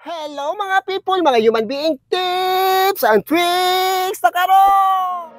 Hello mga people, mga human being tips and tricks na karon!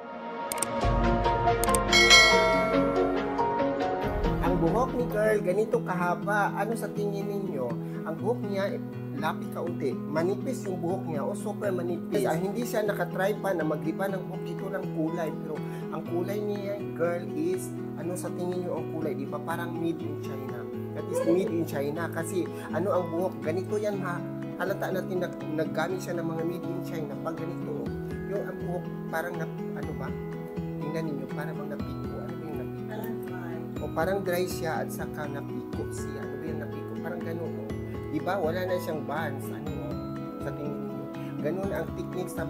Ang buhok ni girl, ganito kahaba. Ano sa tingin ninyo? Ang buhok niya, lapit kaunti. Manipis yung buhok niya o super manipis. Hindi siya nakatry pa na magliba ng buhok ito ng kulay. Pero ang kulay niya, girl, is, ano sa tingin niyo ang kulay? Di ba? Parang made in China. That is made in China. Kasi ano ang buhok? Ganito yan ha. Halata natin naggamit siya ng mga made in China. Pag ganito, yung ang buhok parang ano ba? Tingnan ninyo, parang mga napiko. Ano ba yung napiko? O parang dry siya at saka napiko siya. Ano ba yung napiko? Parang gano'n. Diba? Wala na siyang bands. Ano sa tingin ninyo? Ganun ang techniques na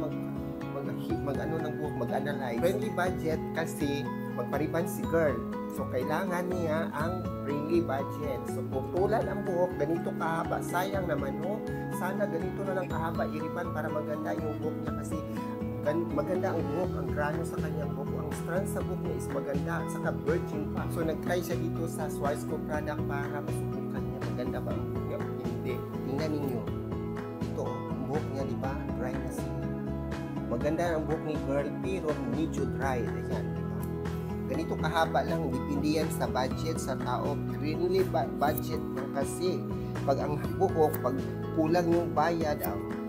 mag-ano ng buhok, mag-analyze. Friendly budget kasi magpariban si girl. So, kailangan niya ang friendly budget. So, putulan ang buhok, ganito kahaba. Sayang naman, no? Sana ganito na lang kahaba, iriban para maganda yung buhok niya kasi maganda ang buhok, ang grano sa kanyang buhok. Ang strand sa buhok niya is maganda at saka virgin pa. So, nag-try siya dito sa Swarovski product para masubukan niya. Maganda ba ang buhok niya? Hindi. Tingnan ninyo. Ito, ang buhok niya, di ba? Dry na siya. Maganda ang buhok ni girl, pero medyo dry. Ayan, di ba? Ganito kahaba lang, depende yan sa budget sa tao. Really budget lang kasi pag ang buhok, pag kulang yung bayad,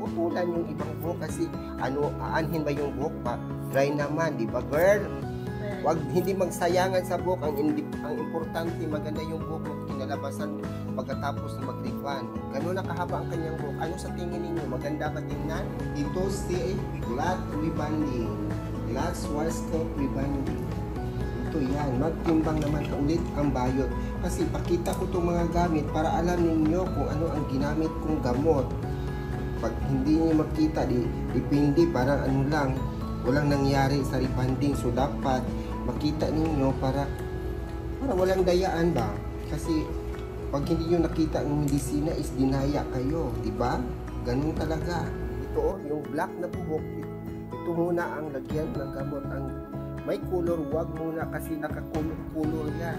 putulan yung ibang buhok kasi ano, aanhin ba yung buhok pa? Dry naman, di ba girl? Wag hindi magsayangan sa buhok. Ang importante, maganda yung buhok mo kinalabasan pagkatapos na mag-ribbon. Ganun na kahaba ang kanyang buhok. Ano sa tingin ninyo? Maganda ba tingnan? Ito si glass rebonding. Glass Swarovski rebonding. Ito yan. Magtimbang naman ulit ang bayot. Kasi pakita ko itong mga gamit para alam ninyo kung ano ang ginamit kong gamot. Pag hindi niyo makita, depende, parang ano lang, walang nangyari sa rebonding. So dapat makita ninyo para walang dayaan ba? Kasi pag hindi nyo nakita ang medisina is dinaya kayo, di ba? Ganun talaga. Ito, yung black na buhok, ito muna ang lagyan ng gamot. Ang may color, wag muna kasi nakakulor yan.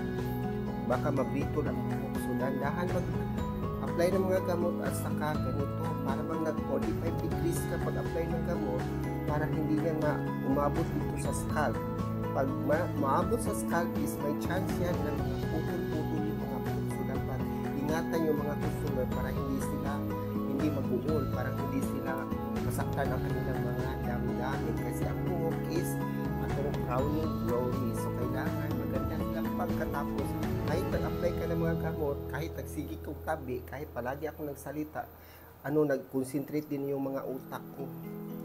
Baka mabrito lang buhok. So dahan mag-apply ng mga gamot at saka ganito. Para bang nag-45 degrees ka pag-apply ng gamot para hindi yan umabot dito sa scalp. Pag maabot sa scalp is may chance yan na putol-putol yung mga buhok. So dapat ingatan yung mga customer para hindi mag-uol, para hindi sila masaktan ang kanilang mga dami-dami. Kasi ang buhok is matulong crowning glory. So kailangan maganda silang pagkatapos. Kahit nag-apply ka ng mga gamot, kahit nagsigi kong tabi, kahit palagi ako nagsalita, nag-concentrate din yung mga utak ko.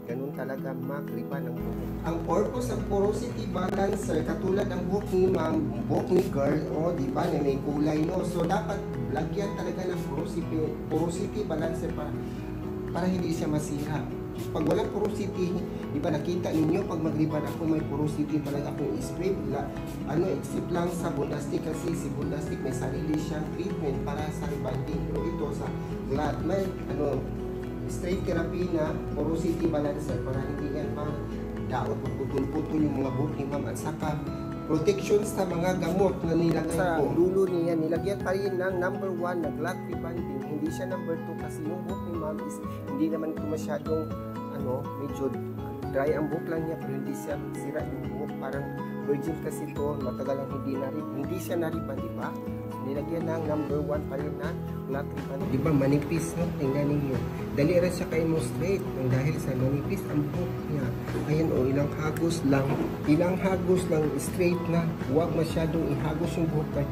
Ganun talaga mag-ribbon ng buhok. Ang purpose ng porosity balancer, katulad ng buhok ni ma'am, buhok ni girl, di ba, na may kulay, no? So, dapat lagyan talaga ng porosity balancer para hindi siya masira. Pag walang porosity, di ba nakita ninyo, pag mag-ribbon ako, may porosity talaga akong spray. Except lang sa Bondastic kasi si Bondastic may sarili siyang treatment para sa rebonding. Pero ito sa Glad, may straight therapy na porosity balancer para hindi yan daot putol-putol yung mga buhok ni ma'am at saka protection sa mga gamot na nilagay sa dulo niya. Nilagyan pa rin ng number 1 na glass rebonding. Hindi siya number 2 kasi yung buhok ni ma'am is hindi naman ito masyadong medyo dry ang buhok lang niya pero hindi siya sira yung buhok. Parang virgin kasi ito, matagal lang hindi siya nariban, di ba? Nilagyan ng number 1 pa rin na glass rebonding. Di ba manipis, no? Tingnan ninyo. Dali rin siya kayo-demonstrate dahil sa manipis ang buhok niya. Ayan ilang hagos lang straight na. Huwag masyadong ihagos yung buhok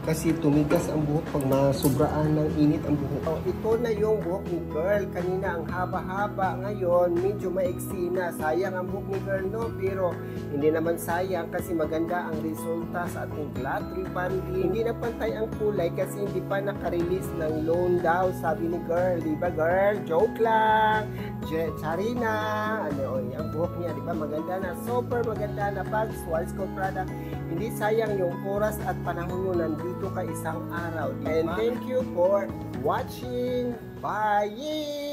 kasi tumigas ang buhok pag masubraan ng init ang buhok. Ito na yung buhok ni girl. Kanina ang haba-haba, ngayon medyo maiksi na. Sayang ang buhok ni girl, no? Pero hindi naman sayang kasi maganda ang resulta sa ating glass rebonding. Hindi na pantay ang kulay kasi hindi pa naka-release ng loan daw, sabi ni girl. Diba girl? Joke lang! Charina! Ang buhok niya, diba? Maganda na. Super maganda na pag Swarovski product. Hindi sayang yung oras at panahon mo nandito ka isang araw. Diba? And thank you for watching. Bye!